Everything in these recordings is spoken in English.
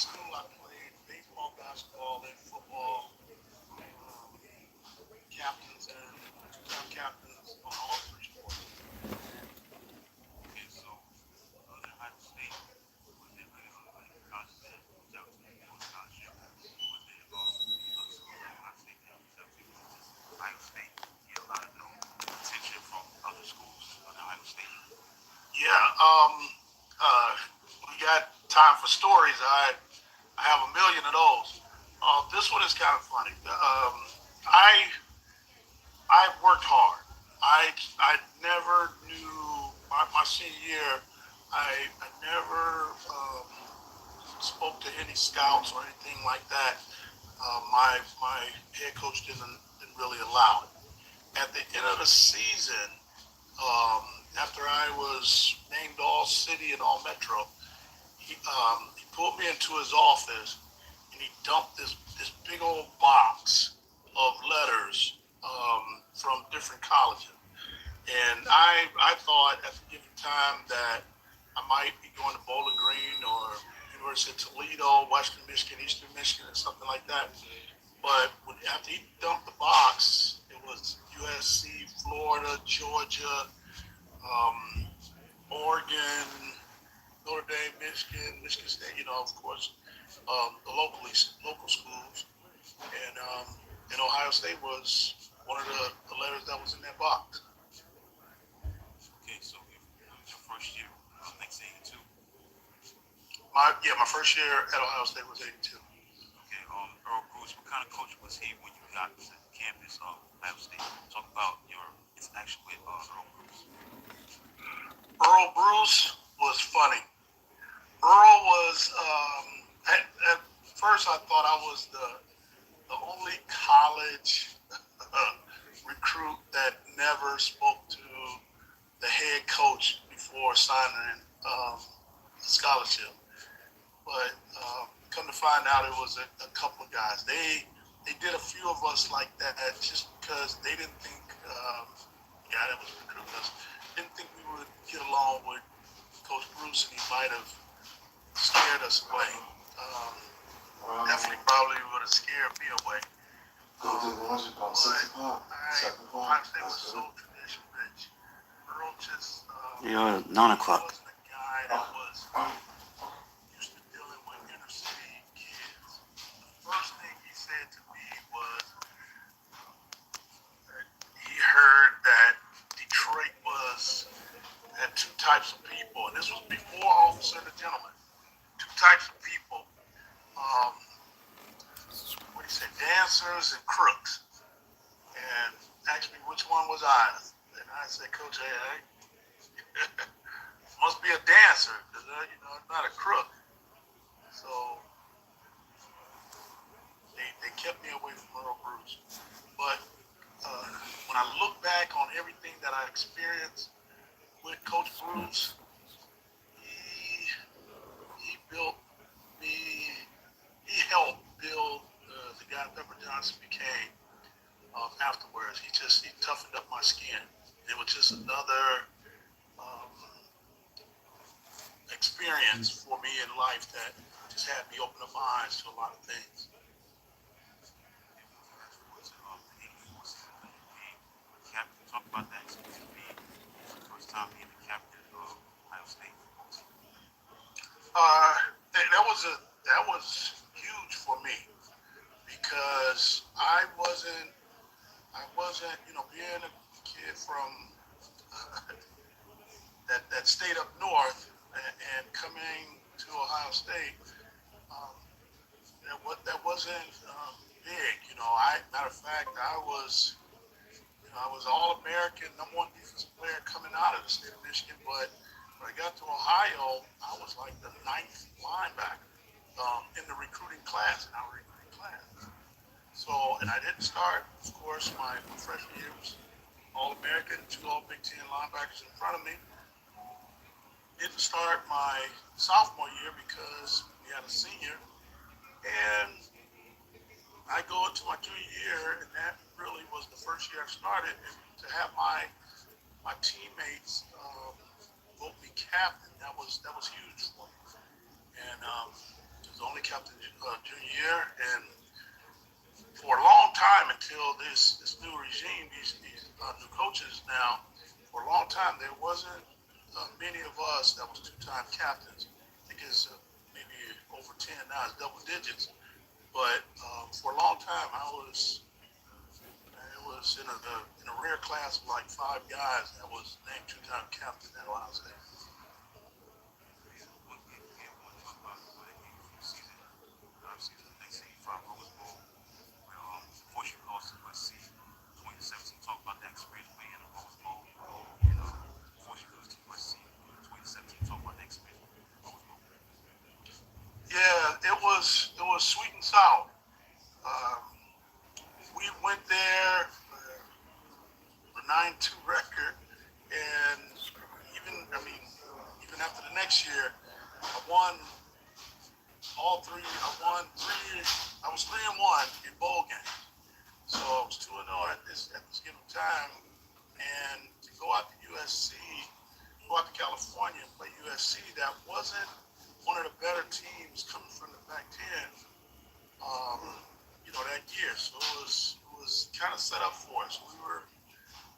school, I played baseball, basketball, and football. Captains and two-time captains on all three sports. Okay, so other than Ohio State, was there any other colleges that reached out to you for a scholarship? Or was there other schools that Ohio State that reached out to you? Because just Ohio State get a lot of attention from other schools other than Ohio State. Yeah, uh, we got time for stories. I have a million of those. This one is kind of funny. I I worked hard. I never knew my senior year. I never spoke to any scouts or anything like that. My head coach didn't really allow it. At the end of the season, um, after I was named All City and All Metro, he pulled me into his office and he dumped this big old box of letters from different colleges. And I thought at the given time that I might be going to Bowling Green or University of Toledo, Western Michigan, Eastern Michigan, or something like that. But after he dumped the box, it was USC, Florida, Georgia, um, Oregon, Notre Dame, Michigan, Michigan State. Of course, local schools, and Ohio State was one of the letters that was in that box. Okay, so if it was your first year, 1982. My first year at Ohio State was '82. Okay, Earl Bruce, what kind of coach was he when you got to campus of Ohio State? Talk about your interaction with Earl Bruce. Earl Bruce was funny. Earl was at first I thought I was the only college recruit that never spoke to the head coach before signing a scholarship. But come to find out, it was a couple of guys. They did a few of us like that just because they didn't think the guy that was recruiting us didn't think we would get along with Coach Bruce, and he might have scared us away. Um, Definitely, probably would have scared me away. Ohio State was so tradition rich. Earl just Yeah, 9 o'clock. wasn't a guy that was used to dealing with inner city kids. The first thing he said to me was that he heard that Detroit was had two types of people, and this was before Officer and the Gentleman. Two types of people. Um, what he said, dancers and crooks, and asked me which one was I. And I said, Coach, hey, must be a dancer, because I'm not a crook. So they kept me away from Earl Bruce. But uh, when I look back on everything that I experienced with Coach Bruce, he he built me. He helped build the guy Pepper Johnson became afterwards. He toughened up my skin. It was just another um, experience for me in life that just had me open up my eyes to a lot of things. Okay, we fast forward to the 84 season when you became a captain. Talk about that experience being your first time being the captain of Ohio State football team. Uh, that was huge for me because I wasn't being a kid from that stayed up north and coming to Ohio State. Um, that wasn't big. Matter of fact, I was All American, number one defensive player coming out of the state of Michigan. But when I got to Ohio, I was like the ninth linebacker in the recruiting class, in our recruiting class. So, and I didn't start, of course, my freshman year was All American, two All Big Ten linebackers in front of me. Didn't start my sophomore year because we had a senior. And I go into my junior year, and that really was the first year I started. And to have my teammates vote me captain, that was huge for me. And it was the only captain junior year, and for a long time until this new regime, these new coaches now, for a long time there wasn't many of us that was two-time captains. I think it's maybe over 10 now, it's double digits. But for a long time, it was in a rare class of like five guys that was named two-time captain at Ohio State. One game we did want to talk about the game before the season. Obviously, it was the 1985 Rose Bowl where unfortunately we lost to USC. 2017, talk about that experience playing in the Rose Bowl. And unfortunately lose to USC. 2017, talk about that experience playing in the Rose Bowl. Yeah, it was sweet and sour. Um, we went there a 9-2 record, and even after the next year, I won all three. I won three. I was 3-1 in bowl games, so I was 2-0 at this given time. And to go out to USC, go out to California and play USC, that wasn't one of the better teams coming from the Pac-10. That year, so it was kind of set up for us.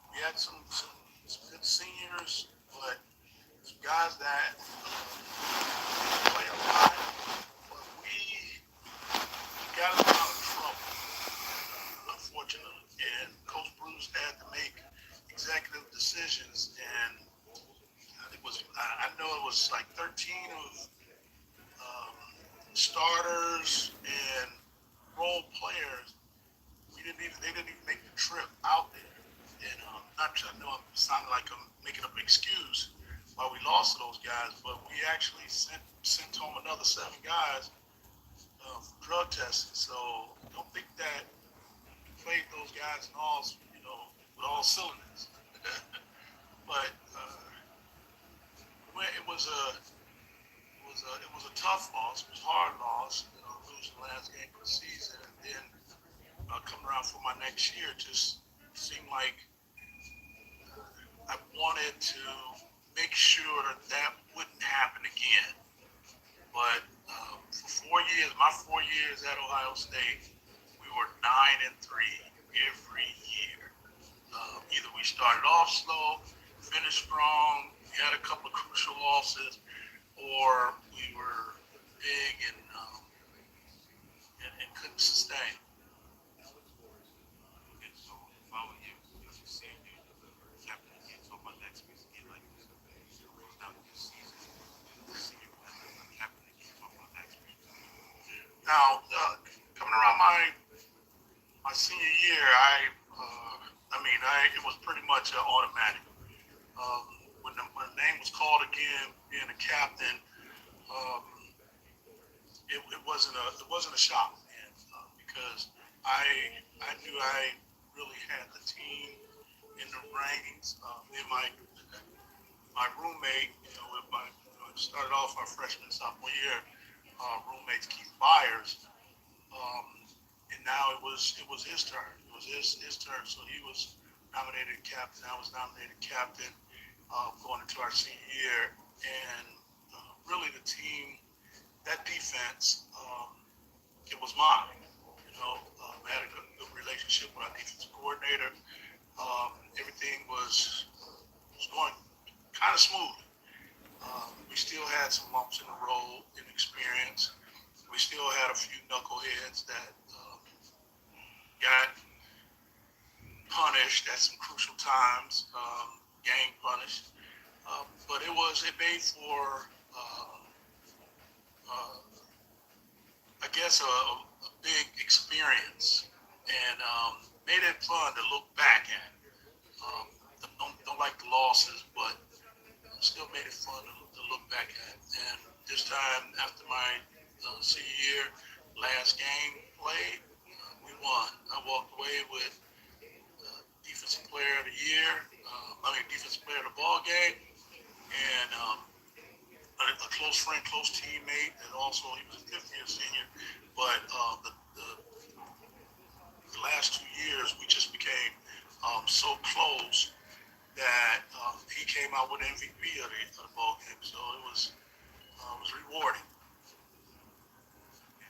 We had some good seniors, but some guys that didn't play a lot. But we got us out of trouble, unfortunately. And Coach Bruce had to make executive decisions, and I know it was like 13 of um, starters and role players. They didn't even make the trip out there. And I know I'm sounding like I'm making up an excuse why we lost to those guys, but we actually sent home another 7 guys for drug testing. So don't think that we played those guys in all, with all cylinders. But it was a tough loss. It was a hard loss. Losing the last game of the season, and then coming around for my next year just seemed like I wanted to make sure that wouldn't happen again. But for 4 years, my 4 years at Ohio State, we were 9-3 every year. Either we started off slow, finished strong, we had a couple of crucial losses, or we were big and couldn't sustain. Okay, so if I were you, as you see you, captain again, talk about that experience again, like this. Close down your season. See you as a captain again, talk about that experience. Now, coming around my senior year, it was pretty much automatic. When the name was called again, being a captain, um, it wasn't a shock, man, because I knew I really had the team in the reins. Me and my roommate, started off our freshman sophomore year, roommates Keith Byers, um, and now it was his turn. It was his turn, so he was nominated captain. I was nominated captain going into our senior year, and really the team, that defense, it was mine. I had a good relationship with our defensive coordinator. Everything was going kind of smoothly. We still had some bumps in the road in experience. We still had a few knuckleheads that got punished at some crucial times, gang punished. But it made for, uh, I guess, a big experience, and made it fun to look back at. Um, don't like the losses, but still made it fun to look back at. And this time, after my senior year, last game played, we won. I walked away with defensive player of the year. Defensive player of the ball game, and a close friend, close teammate, and also he was a fifth-year senior. But the last 2 years, we just became so close that he came out with MVP of the ball game. So it was rewarding. Okay.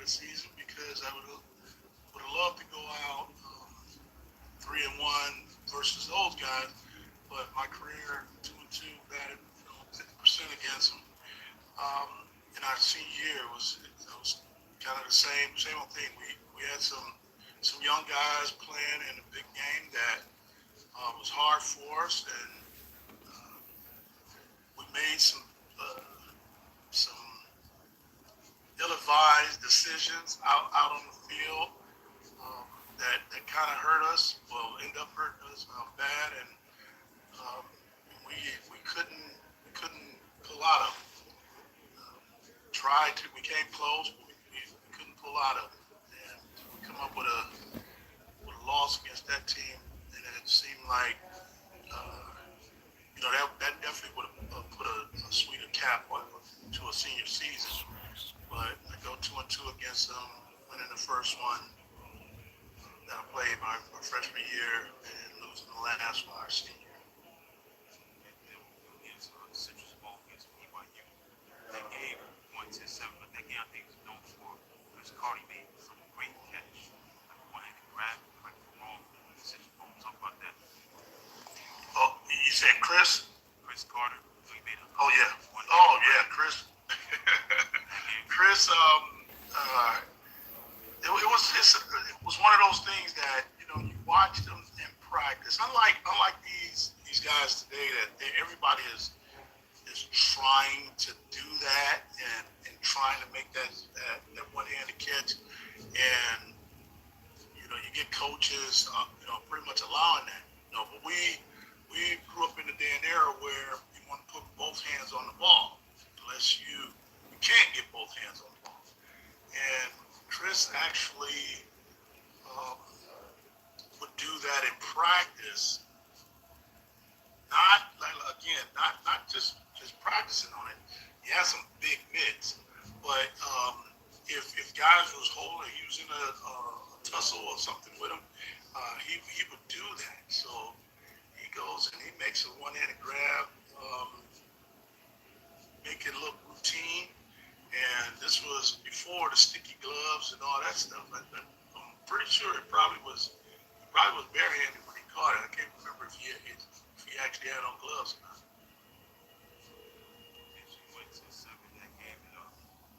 season because I would have loved to go out 3-1 versus those guys, but my career 2-2 batted 50% against them. In our senior year, it was kind of the same old thing. We had some young guys playing in a big game that was hard for us, and uh, we made some ill-advised decisions out on the field that kind of hurt us. Well, end up hurting us bad, and um, we couldn't pull out of it. Tried to, we came close, but we couldn't pull out of it, and we come up with a loss against that team, and it seemed like uh, that definitely would have put a sweeter cap on to a senior season. But I go 2-2 against them, winning the first one that I played my freshman year, and losing the last one our senior. Against Citrus Bowl against BYU. That game went to 7, but that game I think is known for Chris Carty made some great catch. Like one-handed grab, like wrong. Citrus Bowl, talk about that. Oh, you said Chris? Chris Carter, so he made a Oh yeah. one-handed Oh grab. yeah, Chris. That game. Chris. It was one of those things that you watch them in practice. Unlike these guys today, that everybody is trying to do that and trying to make that one-handed catch, and you get coaches pretty much allowing that. But we grew up in the day and era where you want to put both hands on the ball, unless you can't get both hands on the ball. And Chris actually um, would do that in practice. Not like, again, not just practicing on it. He has some big mitts, but if guys was holding, using a tussle or something with him, he would do that. So he goes and he makes a one-handed grab, make it look routine. And this was before the sticky gloves and all that stuff. I'm pretty sure it probably was barehanded when he caught it. I can't remember if he actually had on gloves or not. And she went to 7 that game, and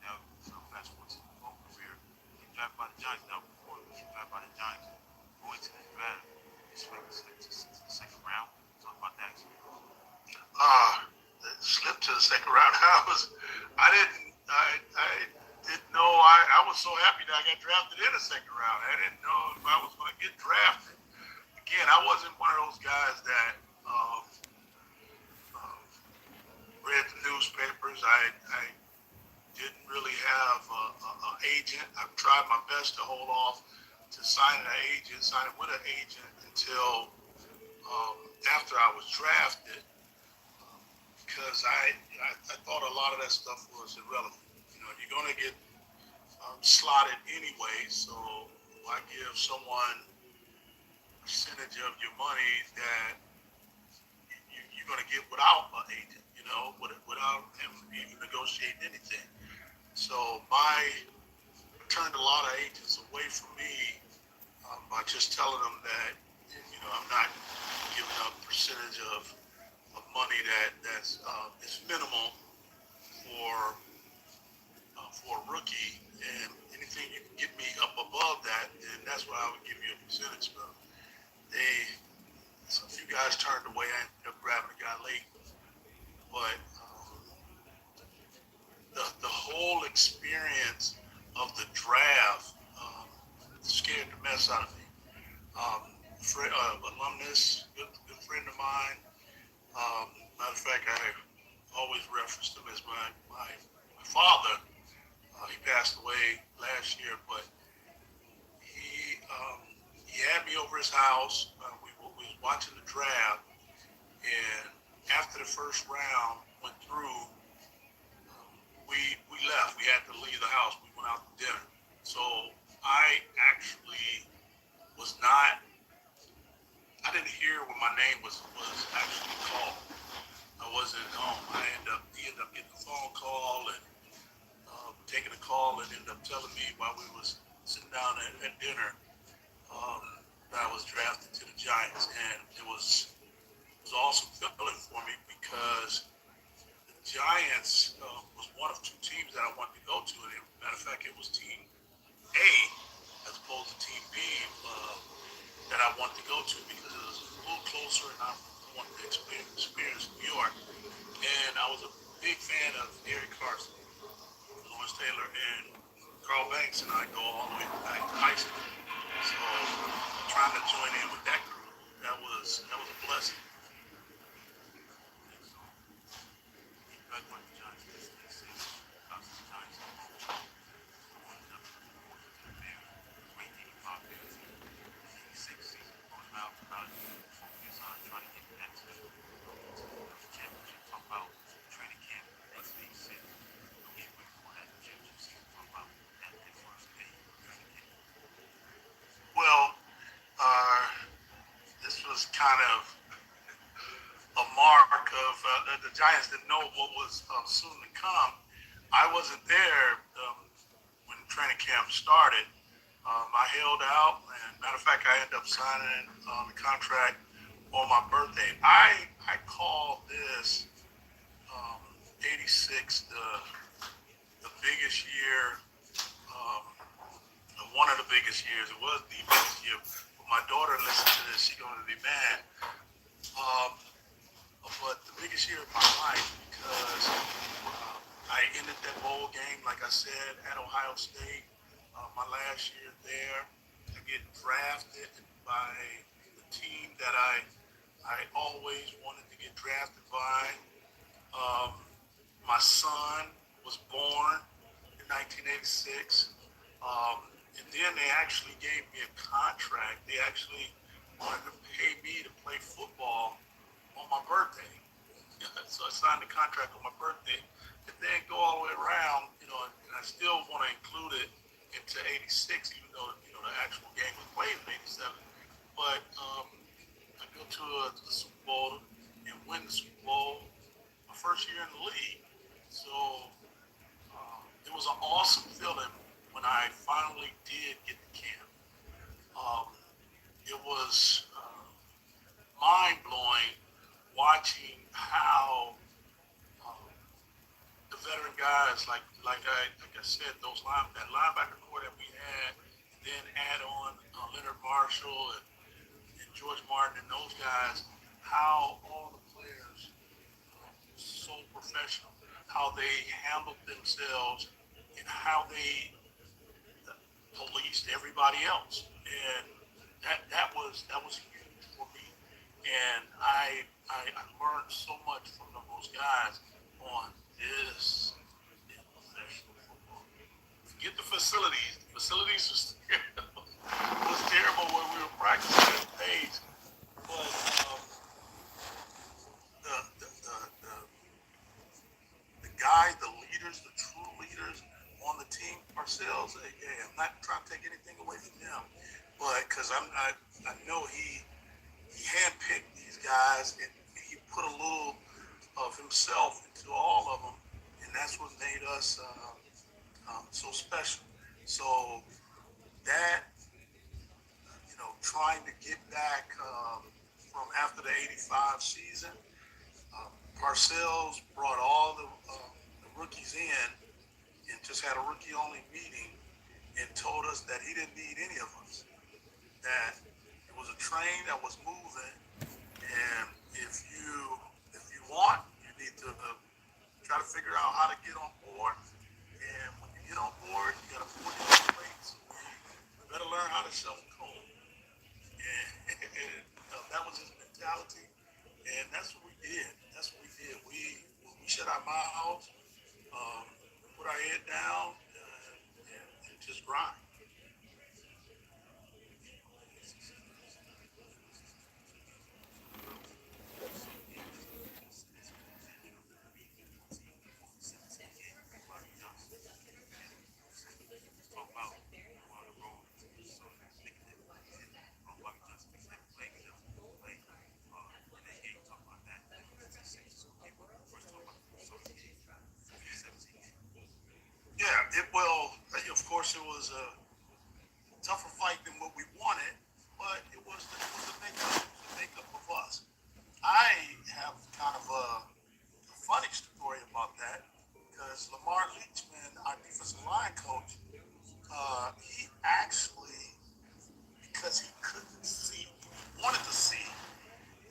now fast forward to the whole career. He drafted by the Giants. Now before he was drafted by the Giants, going to the draft, it's like to the second round. Talk about that experience. Slipped to the second round. I didn't know. I was so happy that I got drafted in the second round. I didn't know if I was going to get drafted. Again, I wasn't one of those guys that um, read the newspapers. I didn't really have an agent. I've tried my best to hold off to signing with an agent until after I was drafted, because I thought a lot of that stuff was irrelevant. You're going to get slotted anyway, so why give someone a percentage of your money that you're going to get without an agent, without him even negotiating anything. So I turned a lot of agents away from me by just telling them that I'm not giving up a percentage of money that's is minimal for a rookie, and anything you can get me up above that, then that's what I would give you a percentage of. So a few guys turned away. I ended up grabbing a guy late, but the whole experience of the draft scared the mess out of me. Alumnus, good friend of mine. Matter of fact, I always referenced him as my father. He passed away last year, but he had me over his house. We was watching the draft, and after the first round went through, we left. We had to leave the house. We went out to dinner. So I actually was not. I didn't hear when my name was actually called. I wasn't home. He ended up getting a phone call and taking a call called and ended up telling me while we was sitting down at dinner um, that I was drafted to the Giants, and it was an awesome feeling for me because the Giants was one of two teams that I wanted to go to. And matter of fact, it was Team A as opposed to Team B that I wanted to go to because it was a little closer, and I wanted to experience New York. And I was a big fan of Eric Carson, Lawrence Taylor, and Carl Banks, and I go all the way back to high school. So trying to join in with that group, that was a blessing. And so you talk about the Giants this season. Obviously, the Giants going up to the Bears, great 85 Bears team. The 86 season going about focus on trying to get back to the championship. Talk about training camp next 86. Getting ready for that championship season. Talk about that first day of training camp. Well, uh, this was kind of a mark of the Giants didn't know what was soon to come. I wasn't there when training camp started. I held out, and matter of fact, I ended up signing the contract on my birthday. I call this um, '86 the biggest year, um, one of the biggest years. It was the biggest year. When my daughter listens to this, she's going to be mad. Um, but the biggest year of my life because I ended that bowl game, like I said, at Ohio State. My last year there, I get drafted by the team that I always wanted to get drafted by. Um, my son was born in 1986. And then they actually gave me a contract. They actually wanted to pay me to play football on my birthday. So I signed the contract on my birthday. And then go all the way around, and I still want to include it into '86, even though the actual game was played in '87. But I go to the Super Bowl and win the Super Bowl my first year in the league. So it was an awesome feeling when I finally did get to camp. Um, it was mind blowing watching how um, the veteran guys, like I said, that linebacker core that we had, and then add on Leonard Marshall and George Martin and those guys, how all the players so professional, how they handled themselves, and how they policed everybody else, and that was huge for me. And I learned so much from those guys on this in professional football. Forget the facilities. The facilities was terrible when we were practicing at pace, but the the guys, the leaders, the true leaders on the team ourselves. Hey, I'm not trying to take anything away from them, but because I know he handpicked these guys and he put a little of himself into all of them, and that's what made us so special. So that trying to get back from after the '85 season, Parcells brought all the rookies in and just had a rookie only meeting and told us that he didn't need any of us. That it was a train that was moving, and if you want, you need to try to figure out how to get on board. And when you get on board, you got to put in the weights. You better learn how to self code. And that was his mentality, and that's what we did. That's what we did. We shut our mouths, um, put our head down, and just grind. Talk about on the road. So making that hit on Bobby Johnson, making that play, he doesn't play in that game. Talk about that. So first talk about the first game. course, it was a tougher fight than what we wanted, but it was a makeup. It was a makeup of us. I have kind of a funny story about that because Lamar Leachman, our defensive line coach, he actually, because he couldn't see, he wanted to see,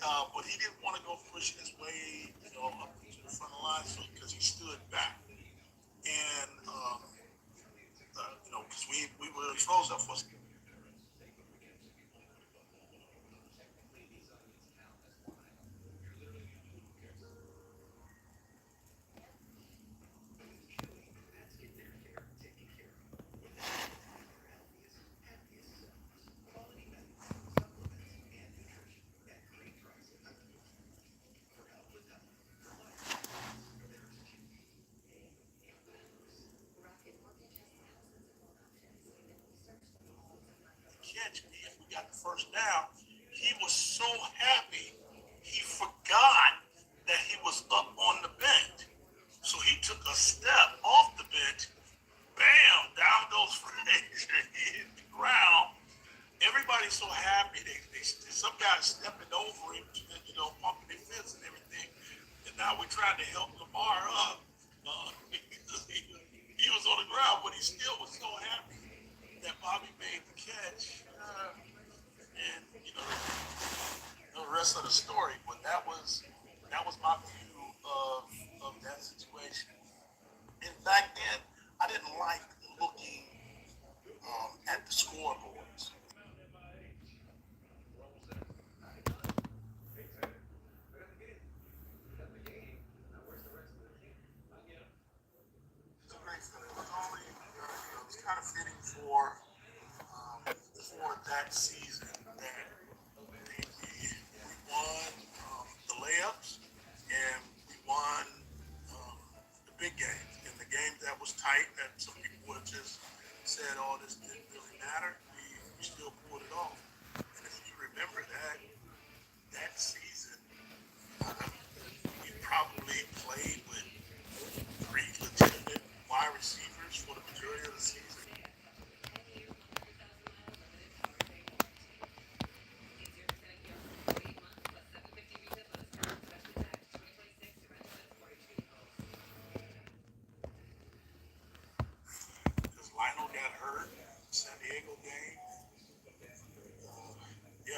but he didn't want to go pushing his way, up to the front of the line, so because he stood back and because we were froze up for. Catch me if we got the first down. He was so happy he forgot that he was up on the bench. So he took a step off the bench. Bam! Down goes Frazier. He hit the ground. Everybody's so happy. Some guys stepping over him, pumping their fists and everything. And now we're trying to help Lamar up. He was on the ground, but he still was so happy that Bobby made the catch. And the rest of the story. But that was my view of that situation. And back then, I didn't like looking at the scoreboards. It's a great feeling. It was only, it was kind of fitting for that season that we won the layups and we won um, the big games. And the game that was tight, that some people would have just said, "Oh, this didn't really matter." We still pulled it off. And if you remember that season, we probably played with three legitimate wide receivers for the majority of the season. Because Lionel got hurt in the San Diego game. Yeah.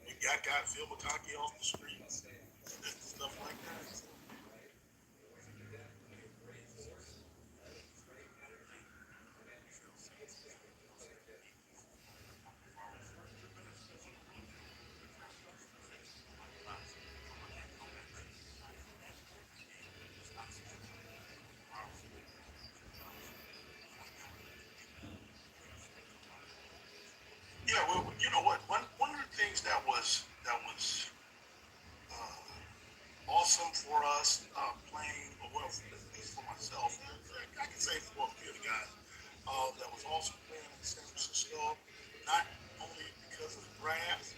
We got Phil Mataki off the streets and stuff like that. So, yeah, well, you know what? One of the things that was uh, awesome for us playing, well, at least for myself, I can say for a few of the guys that was also playing in San Francisco, not only because of the grass,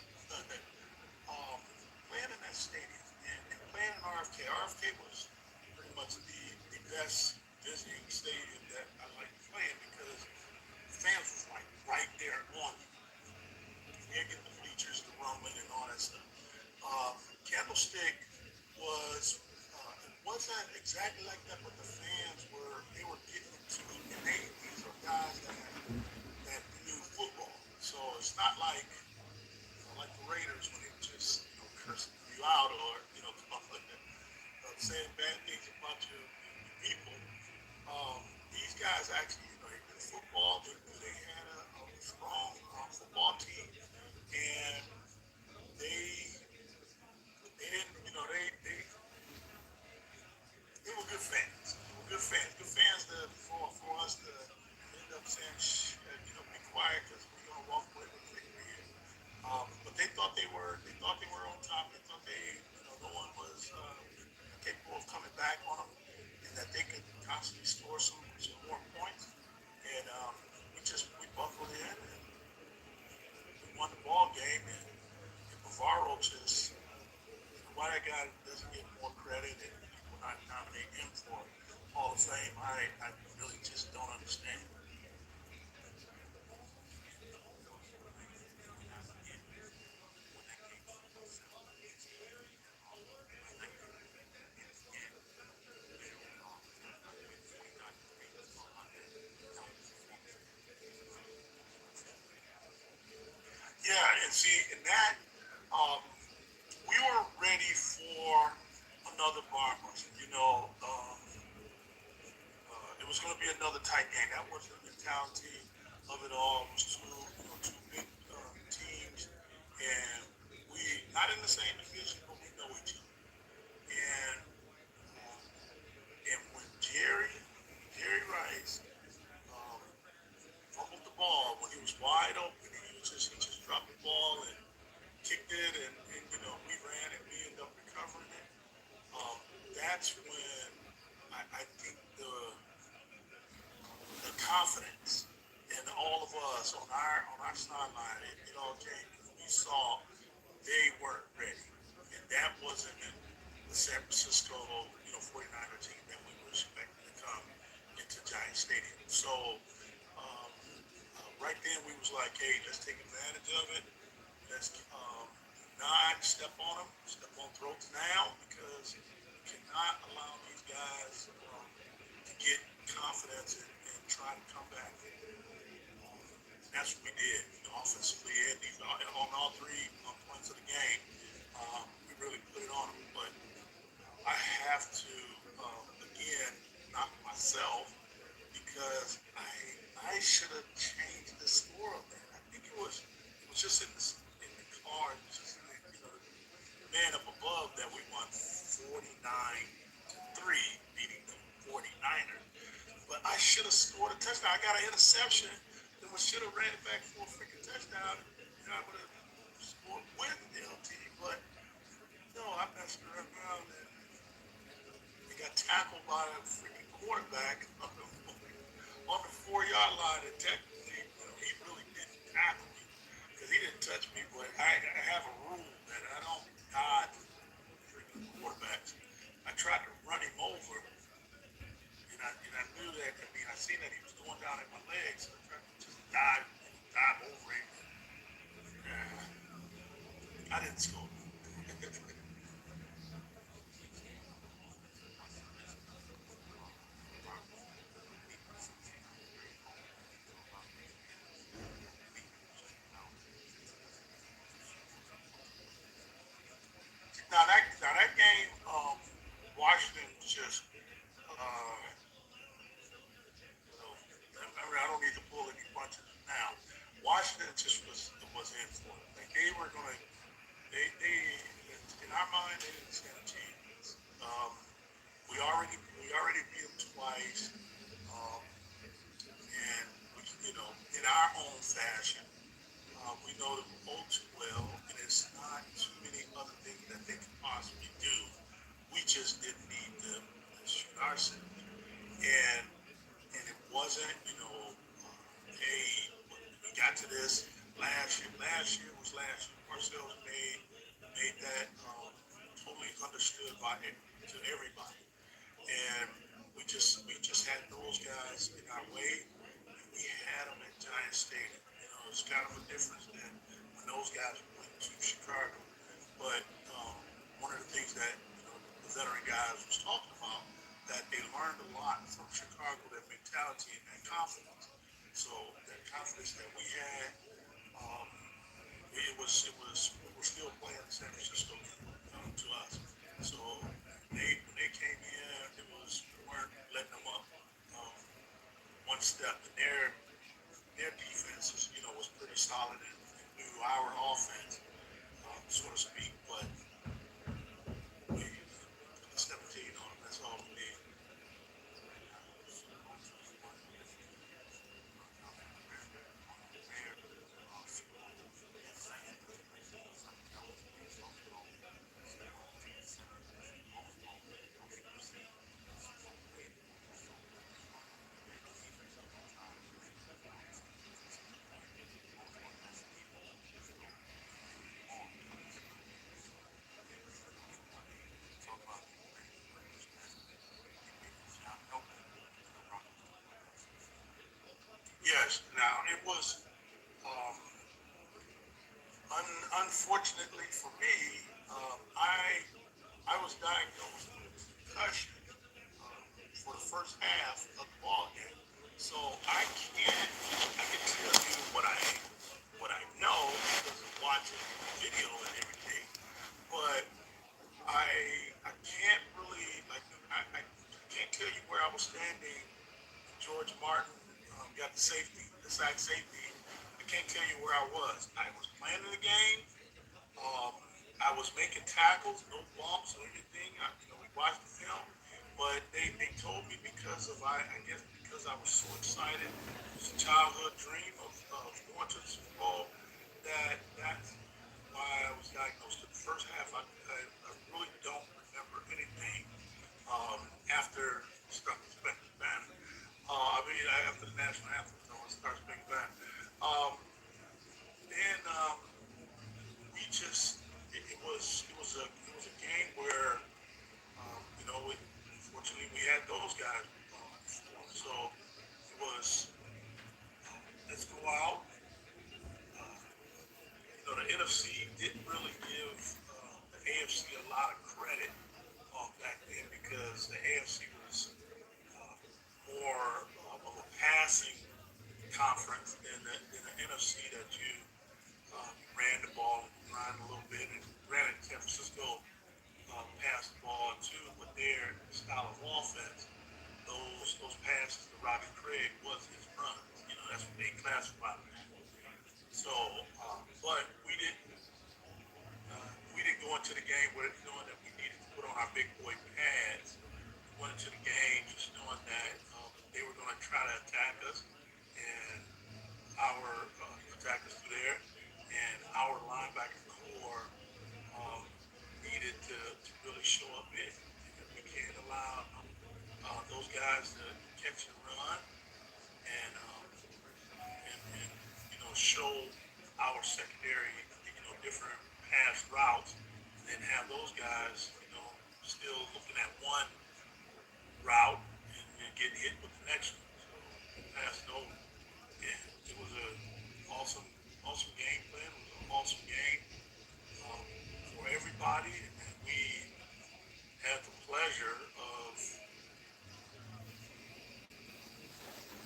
um, playing in that stadium and playing in RFK. RFK was pretty much the best visiting stadium that I like playing because the fans was like right there on you. You get the bleachers, the rumbling, and all that stuff. Candlestick it wasn't exactly like that, but the fans they were getting into it, and these are guys that knew football. So it's not like the Raiders when they just cursing you out or saying bad things about your people. These guys actually they knew football. They knew they had a strong football team, and they they didn't they were good fans. They were good fans. Good fans for us to end up saying, "Shh, be quiet because we're gonna walk away with victory." But they thought they were on top. They thought no one was capable of coming back on them, and that they could constantly score some more points. And we buckled in and we won the ball game. And Navarro just why that guy doesn't get more credit and people not nominate him for Hall of Fame, I really just don't understand. see, in that, um, we were ready for another bar bust. It was going to be another tight game. That was the mentality of it all. It was two big teams, and we not in the same division, but we know each other. Um, and when Jerry Rice um, fumbled the ball when he was wide open, and he just dropped the ball and kicked it, and we ran and we ended up recovering it. Um, that's when I think the confidence in all of us on our sideline, it all came because we saw they weren't ready, and that wasn't the San Francisco 49er team that we were expecting to come into Giant Stadium. So right then we was like, hey, let's take advantage of it. Let's not step on them, step on throats now because you cannot allow these guys to get confidence and try to come back. That's what we did. Offensively and on all three points of the game, we really put it on them. But I have to again knock myself because I should have changed the score of that. I think it was just in the card, just in the man up above that we won 49-3, beating the 49ers. But I should have scored a touchdown. I got an interception. Then we should have ran it back for a freaking touchdown. And I would have scored with LT. But no, I messed around and he got tackled by a freaking quarterback on the 4 yard line. And technically, he really didn't tackle me because he didn't touch me. But I have a rule that I don't dodge freaking quarterbacks. I tried to run him over, and I knew that. I mean, I seen that he was going down at my legs, so I tried to just dive over him. I didn't score. Now that game, Washington just, I don't need to pull any punches now. Washington just was in for it. Like they were gonna, they in our mind they didn't stand a chance. We already beat them twice, um, and in our own fashion. We know them all too well, and it's not too many other things that they could possibly do. We just didn't need them to shoot ourselves. And and it wasn't, hey, we got to this last year. Last year was last year. Parcells made that totally understood to everybody. And we just had those guys in our way, and we had them at Giant Stadium. It's kind of a difference than when those guys went to Chicago. But one of the things that the veteran guys was talking about that they learned a lot from Chicago, that mentality and that confidence. So that confidence that we had, um, it was we were still playing the San Francisco game to us. So when they came in, we weren't letting them up one step, and their defense was pretty solid and knew our offense, so to speak. But we put the 17 on them. That's all we need. Yes. Now it was unfortunately for me, I was diagnosed with a concussion for the first half of the ball game. So I can tell you what I know because of watching George Martin got the sack safety. I can't tell you where I was. I was playing the game. Um, I was making tackles, no bumps or anything. We watched the film, but they told me because of I guess because I was so excited, it was a childhood dream of going to the Super Bowl. That's why I was diagnosed in the first half. I really don't remember anything after Spencer Banner. After the national anthem, when it starts Big Bang. Um, then it was a game where fortunately we had those guys before, so it was let's go out. Uh, the NFC didn't really give the AFC a lot of credit back then because the AFC was uh, more of a passing conference than the NFC that you ran the ball and grind a little bit. And granted, San Francisco passed the ball too, but their style of offense, those passes to Robbie Craig was his runs. That's what they classified it as. So, but we didn't go into the game with knowing that we needed to put on our big boy pads. We went into the game just knowing that they were going to try to attack us, and our attackers through there, and our linebacker core um, needed to really show up big. And we can't allow those guys to catch and run and show our secondary different pass routes, and then have those guys still looking at one route and getting hit with the next one. So we passed it over, and it was a awesome awesome game plan. It was an awesome game um, for everybody, and we had the pleasure of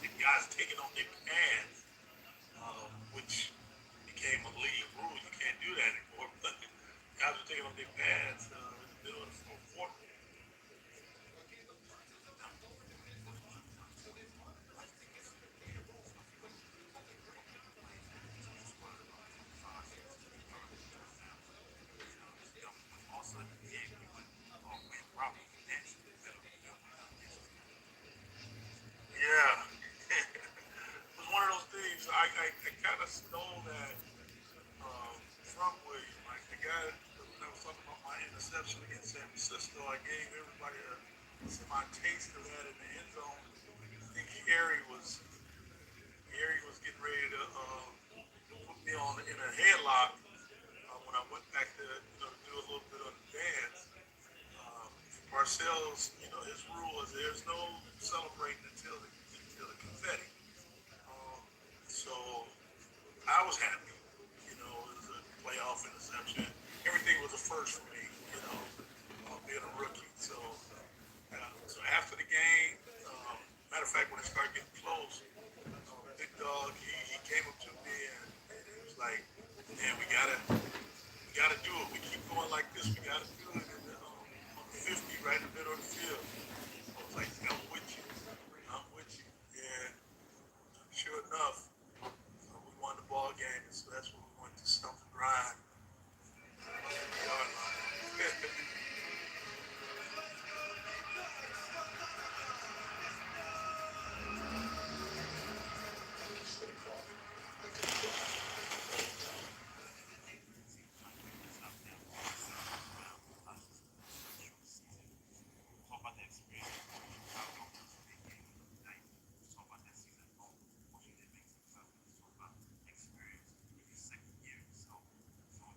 the guys taking off their pads, which became a league rule. You can't do that anymore. But guys were taking off their pads in the middle of the fourth quarter. Yeah, it was one of those things. I kind of stole that from William. Like the guy when I was talking about my interception against San Francisco, I gave everybody a semi taste of that in the end zone. I think Gary was getting ready to put me on in a headlock when I went back to do a little bit of the dance. Parcells, his rule is there's no celebrating until the confetti. Um, so I was happy. It was a playoff interception. Everything was a first for me. Being a rookie. So after the game, matter of fact, when it started getting close, Big Dog he came up to me and he was like, "Man, we gotta do it. We keep going like this. We gotta do it on the 50, right in the middle of the field." I was like, "I'm with you. I'm with you." And sure enough, we won the ball game, and so that's when we went to stump and grind on the 50-yard line. Talk about the experience. How long was the big game tonight? Talk about that season at home. What you did make successful. Talk about experience in your second year. So,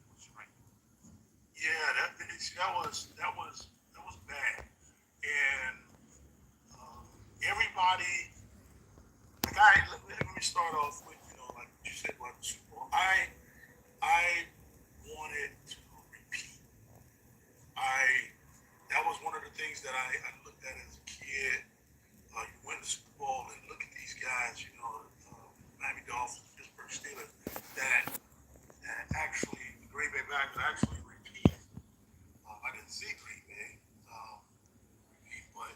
what's your right? Yeah, that was bad, and um, everybody. Like let me start off with like what you said about the Super Bowl. I wanted to repeat. I That was one of the things that I looked at as a kid. You win the Super Bowl and look at these guys. Miami Dolphins, Pittsburgh Steelers. That actually the Green Bay Packers actually repeated. I didn't see Green Bay repeat, but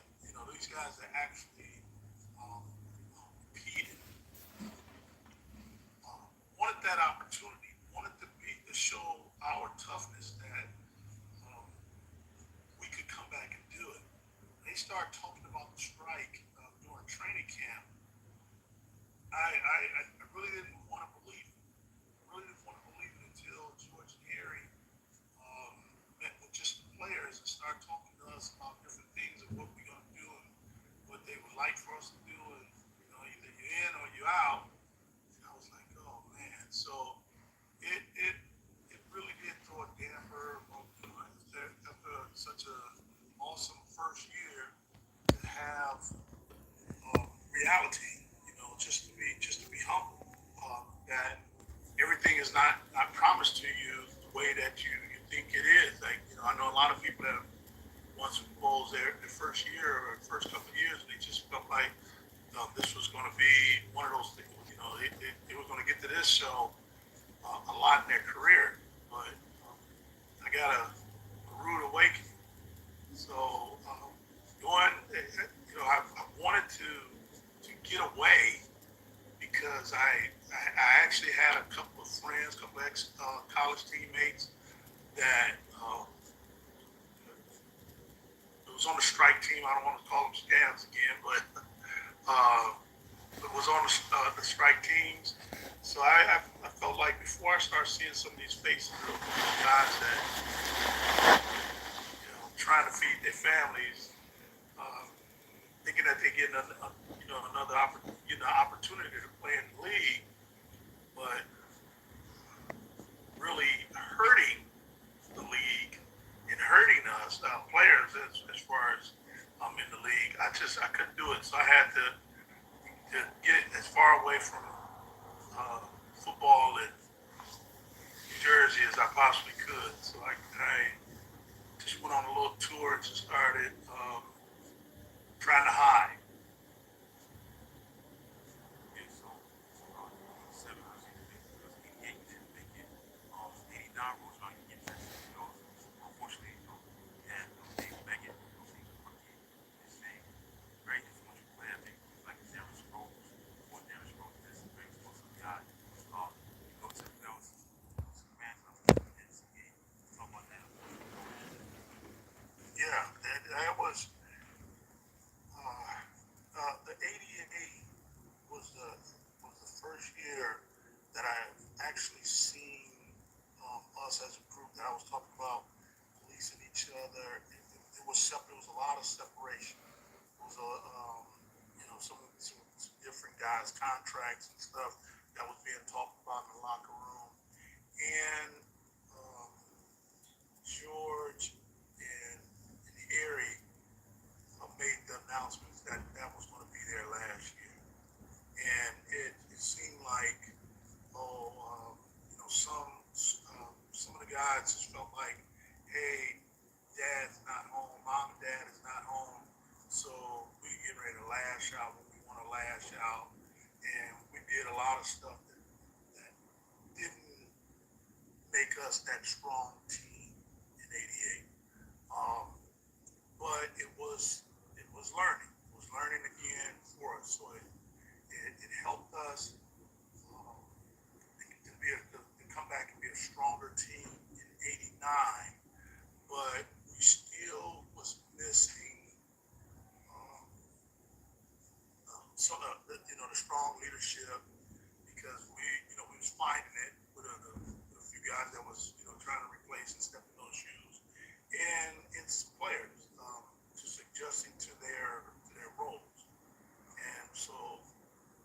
these guys that actually um, I really didn't want to believe it. I really didn't want to believe it until George and Harry met with just the players and started talking to us about different things and what we're going to do and what they would like for us to do. And, either you're in or you're out. And I was like, oh, man. So it it really did throw a damper on, after such a awesome first year to have reality, just to be humble, that everything is not promised to you the way that you think it is. Like, I know a lot of people that won Super Bowls their first year or first couple of years, and they just felt like this was going to be one of those things. They were going to get to this show a lot in their career, but I got a rude awakening. So going, I wanted to get away because I actually had a couple of friends, a couple of ex college teammates that it was on the strike team. I don't want to call them scabs again, but uh, it was on the strike teams. So I felt like before I start seeing some of these faces of guys that trying to feed their families, uh, thinking that they get another opportunity to play in the league, but really hurting the league and hurting us players as far as in the league. I couldn't do it, so I had to get as far away from football in New Jersey as I possibly could. So I just went on a little tour and just started trying to hide. Yeah, so 87, I was because 88 didn't make it. 89 rolls around, you get tested. Unfortunately, had Dave Beckett, he was a rookie in the same very influential player. I think like Darren Rose, before Darren Rose, this very explosive guy. You go to Superman's NCAA, talk about that. Yeah, that was the '88 was the first year that I've actually seen us as a group that I was talking about policing each other. It was a lot of separation. It was some different guys' contracts and stuff that was being talked about in the locker room, and um, George and Harry made the announcements that that was going to be their last year, and it seemed like oh, some of the guys just felt like, hey, dad's not home, mom and dad is not home, so we getting ready to lash out when we want to lash out, and we did a lot of stuff that didn't make us that strong team in '88. Um, but it was learning. It was learning again for us. So it helped us to come back and be a stronger team in '89. But we still was missing um, some of the strong leadership because we was finding it with a few guys that was trying to replace and step in those shoes, and it's players just adjusting to their roles. And so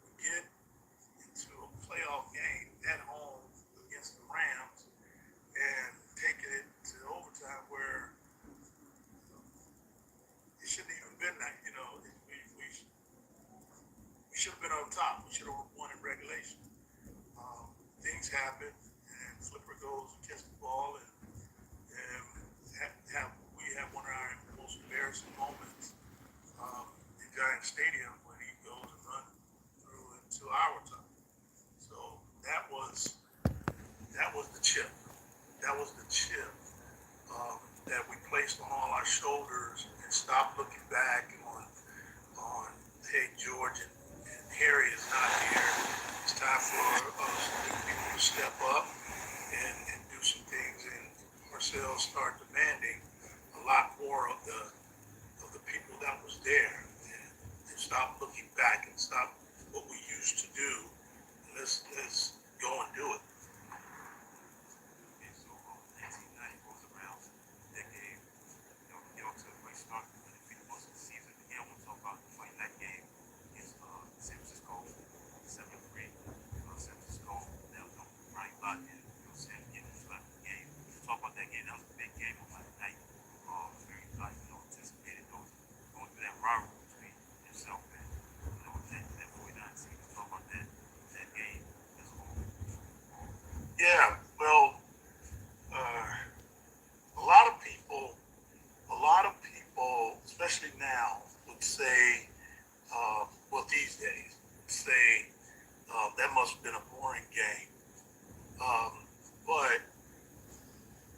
we get into a playoff game at home against the Rams and taking it to overtime where it shouldn't even been that. We should have been on top. We should have won in regulation. Things happen, and Flipper goes and catches the ball, and we have one of our most embarrassing moments in Giant Stadium when he goes and runs through into our time. So that was the chip. That was the chip that we placed on all our shoulders and stopped looking back on hey, George and Harry is not here. It's time for us people to step up and do some things, and ourselves start demanding a lot more of the people that was there, and stop looking back and stop what we used to do Yeah, well, uh, a lot of people, especially now, would say, well, these days, say that must have been a boring game. Um, but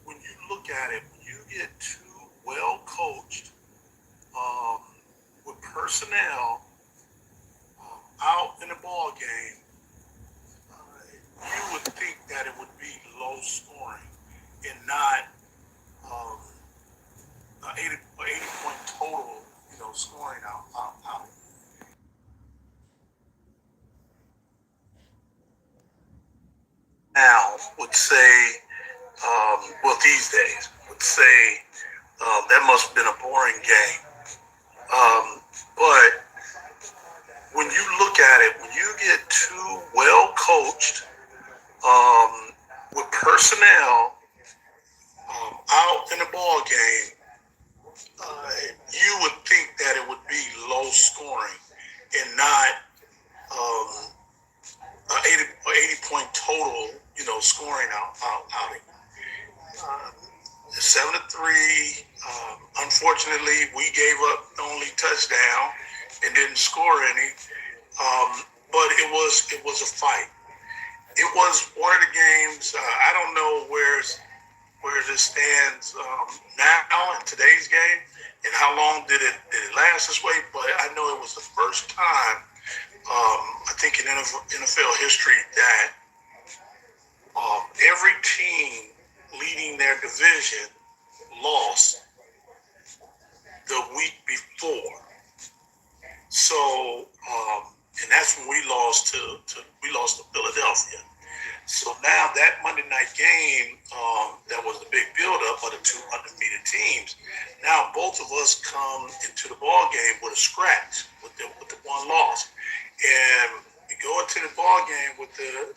when you look at it, when you get two well coached um, with personnel out in the ball game, you would think that it would be low scoring and not um, 80 point total, scoring out. Now would say, well, these days would say that must have been a boring game. But when you look at it, when you get two well coached with personnel out in the ball game, you would think that it would be low scoring and not um, 80 point total, scoring outing. Uh, 7-3. Unfortunately, we gave up the only touchdown and didn't score any. But it was a fight. It was one of the games. I don't know where this stands now in today's game and how long did it last this way. But I know it was the first time I think in NFL history that every team leading their division lost the week before. So, and that's when we lost to Philadelphia. So now that Monday night game, that was the big buildup of the two undefeated teams. Now both of us come into the ball game with a scratch, with the one loss, and we go into the ball game with the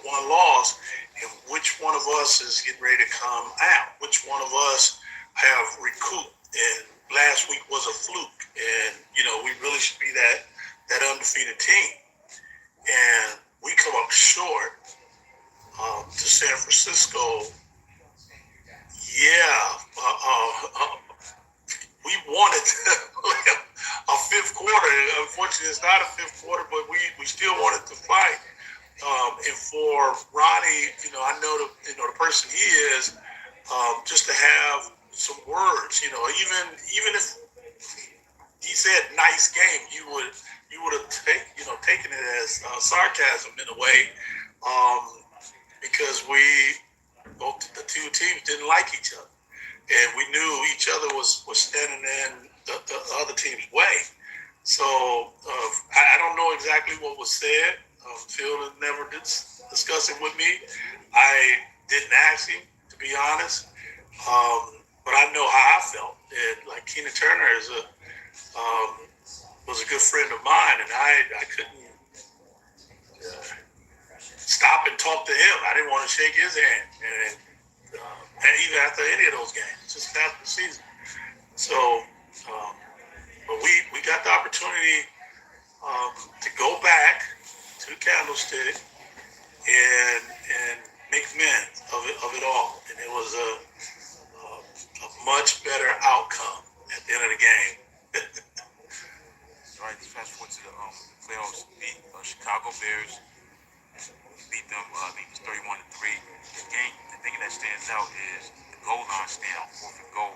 one loss, and which one of us is getting ready to come out? Which one of us have recouped? And last week was a fluke, and we really should be that undefeated team, and we come up short to San Francisco. Yeah, we wanted a fifth quarter. Unfortunately, it's not a fifth quarter, but we still wanted to fight. And for Ronnie, I know the person he is, just to have some words, even if he said nice game, you would have taken it as sarcasm in a way, because both the two teams didn't like each other, and we knew each other was standing in the other team's way. So I don't know exactly what was said. Phil never did discuss it with me. I didn't ask him, to be honest, but I know how I felt. And like Keena Turner was a good friend of mine, and I couldn't stop and talk to him. I didn't want to shake his hand, and even after any of those games, just after the season. So, but we got the opportunity to go back to Candlestick and make amends of it all, and it was a much better outcome at the end of the game. All right, let's fast forward to the playoffs. Beat Chicago Bears. Beat them. I think it's 31-3. The thing that stands out is the goal line stand on fourth and goal.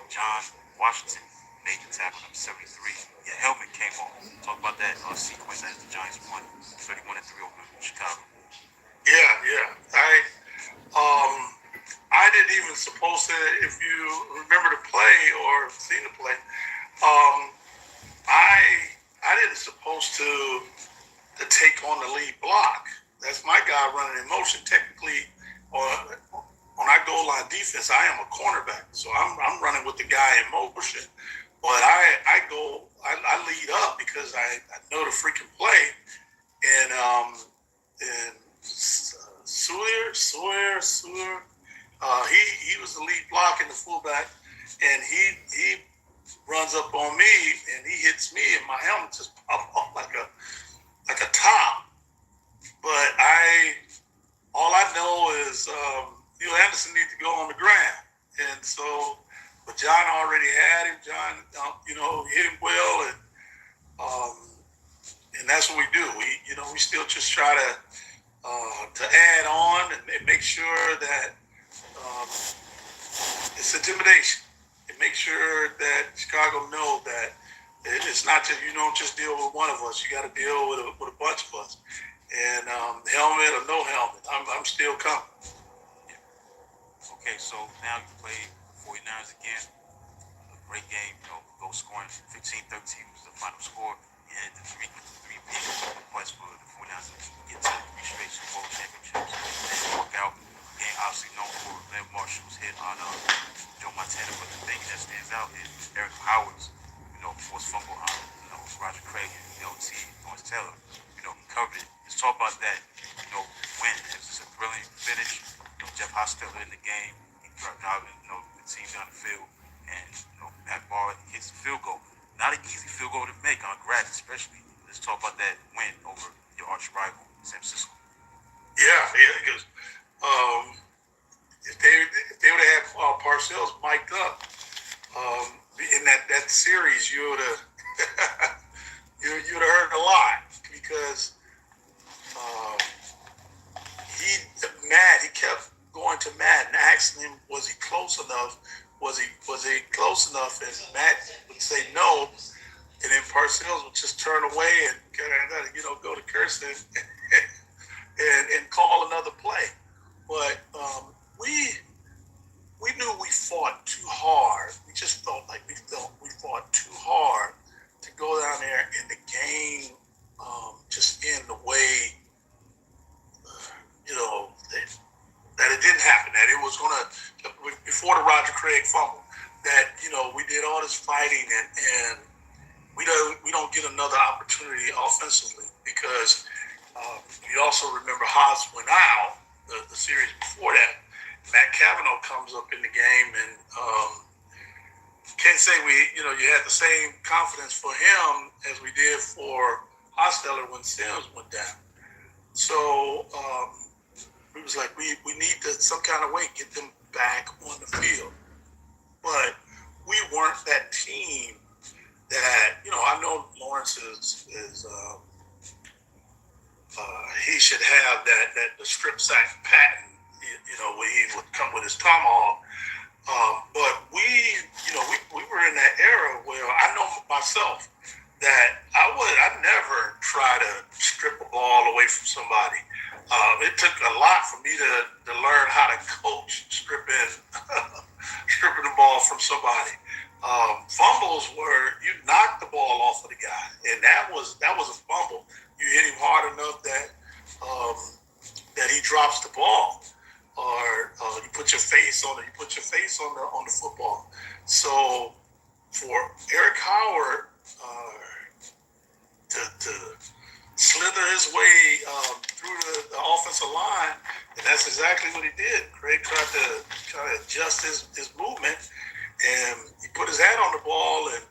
John Washington made the tackle number 73. Your helmet came off. Talk about that sequence as the Giants won 31-3 over Chicago. Yeah. I didn't even supposed to. If you remember the play or seen the play, I didn't supposed to take on the lead block. That's my guy running in motion. Technically, on our goal line defense, I am a cornerback, so I'm running with the guy in motion. But I lead up because I know the freaking play, and Sawyer. He was the lead block in the fullback, and he runs up on me and he hits me, and my helmet just popped off like a top. But all I know go on the ground. And so, but John already had him. John, hit him well, and that's what we do. We still just try to add on and make sure that um, it's intimidation. And make sure that Chicago know that it's not just you don't just deal with one of us. You got to deal with a bunch of us. And helmet or no helmet, I'm still coming. Okay, so now you play 49ers again. A great game, goal scoring 15-13 was the final score. And the three big requests for the 49ers to get to 3 straight Super Bowl championships. They didn't work out. Game obviously known for Len Marshall's hit on Joe Montana, but the thing that stands out is Eric Howard's, forced fumble on, Roger Craig and LT Lawrence Taylor. He covered it. Let's talk about that, win. It was just a brilliant finish. Jeff Hostetler in the game. He driving, the team down the field. And, Matt Barr hits the field goal. Not an easy field goal to make on grass, especially. Let's talk about that win over your arch rival, San Francisco. Yeah, because if they would have had Parcells mic'd up in that series, you would have you'd have heard a lot because he kept going to Matt and asking him, was he close enough? Was he close enough? And Matt would say no, and then Parcells would just turn away and kind of go to Kirsten and call another play. But we knew we fought too hard. We just felt like we fought too hard to go down there and the game just end the way that it didn't happen. That it was gonna before the Roger Craig fumble. That we did all this fighting and we don't get another opportunity offensively because you also remember Haas went out the series before that. Matt Cavanaugh comes up in the game and can't say you had the same confidence for him as we did for Hostetler when Sims went down. So it was like we need to some kind of way get them back on the field. But we weren't that team that I know Lawrence is he should have that the strip sack patent, where he would come with his tomahawk. But we were in that era where I know myself that I'd never try to strip a ball away from somebody. It took a lot for me to learn how to coach stripping the ball from somebody. Fumbles were you knock the ball off of the guy, and that was a fumble. You hit him hard enough that he drops the ball, or you put your face on it. You put your face on the football. So for Eric Howard to slither his way through the offensive line, and that's exactly what he did. Craig tried to adjust his movement, and he put his hand on the ball, and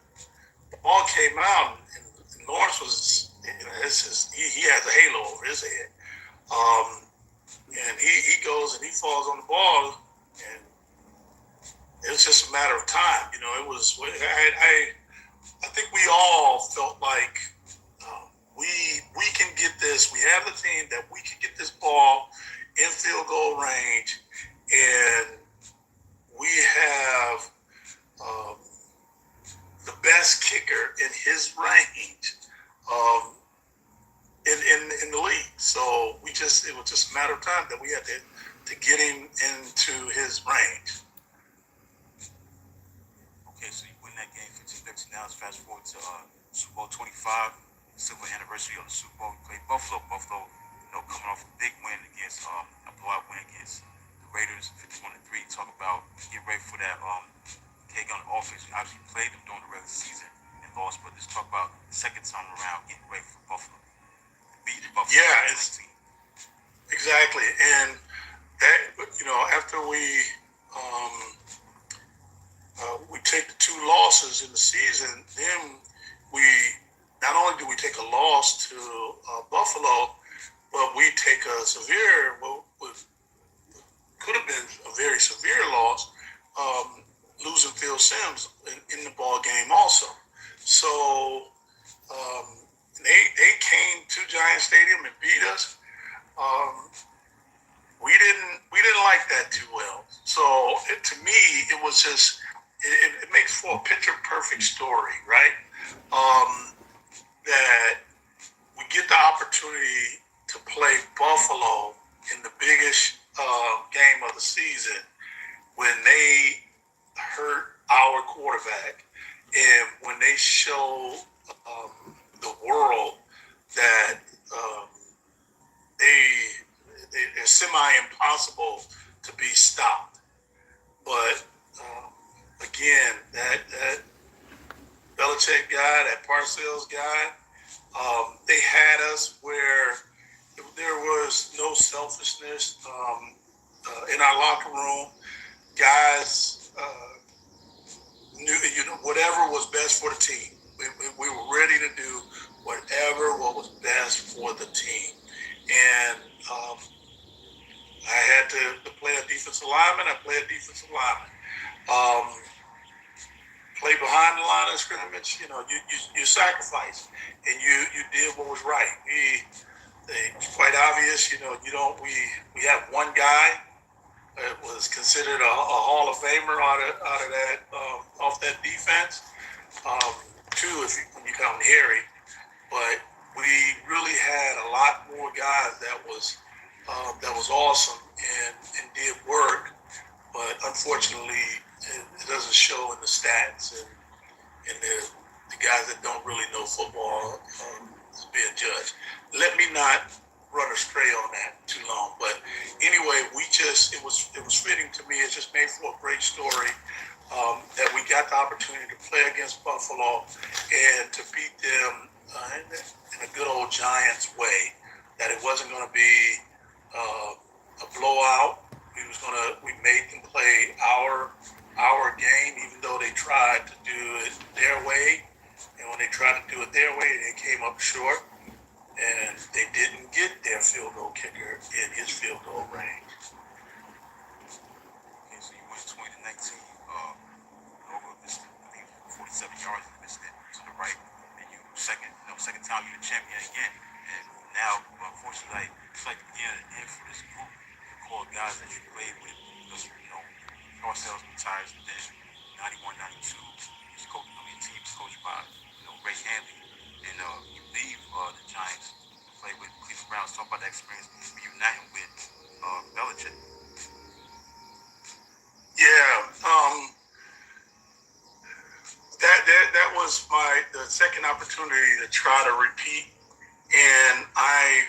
the ball came out, and Lawrence was, he has a halo over his head. And he goes and he falls on the ball, and it was just a matter of time. It was, I think we all felt like we can get this. We have the team that we can get this ball in field goal range, and we have the best kicker in his range in the league. So it was just a matter of time that we had to get him into his range. Okay, so you win that game 15-13. Now let's fast forward to Super Bowl 25, silver anniversary of the Super Bowl. You played Buffalo. Buffalo, coming off a big win against a blowout win against the Raiders, 51-3. Talk about get ready for that take on the offense. You obviously played them during the regular season and lost, but let's talk about the second time around getting ready for Buffalo. Beat Buffalo. Yeah, exactly. And that after we take the 2 losses in the season, then we not only do we take a loss to Buffalo, but we take a severe could have been a very severe loss, losing Phil Simms in the ball game also. So they came to Giant Stadium and beat us. Um, we didn't like that too well. So to me, it was just it makes for a picture perfect story, right? That we get the opportunity to play Buffalo in the biggest game of the season when they hurt our quarterback and when they show the world that um, they're semi impossible to be stopped. But again, that Belichick guy, that Parcells guy, they had us where there was no selfishness in our locker room. Guys knew, whatever was best for the team. We were ready to do whatever what was best for the team. And I had to play a defensive lineman. I played a defensive lineman. Um, Play behind the line of scrimmage. You sacrifice and you did what was right. It's quite obvious. You don't. We have one guy that was considered a Hall of Famer out of that off that defense. Two, if when you count Harry, but we really had a lot more guys that was awesome and did work, but unfortunately it doesn't show in the stats and the guys that don't really know football is being judged. Let me not run astray on that too long, but anyway, it was fitting to me. It just made for a great story. That we got the opportunity to play against Buffalo and to beat them in a good old Giants way. That it wasn't going to be a blowout. We made them play our game, even though they tried to do it their way. And when they tried to do it their way, they came up short, and they didn't get their field goal kicker in his field goal range. Okay, so you went 20 to 19. Over missed, I think 47 yards. You missed it to the right, and second time you're the champion again. And now, unfortunately, it's like the beginning and end for this group. You call guys that you played with because Parcells retires, and then 91, 92, your team is coached by Ray Handley, and you leave the Giants to play with Cleveland Browns. Talk about that experience reuniting with Belichick. Yeah, that was the second opportunity to try to repeat, and I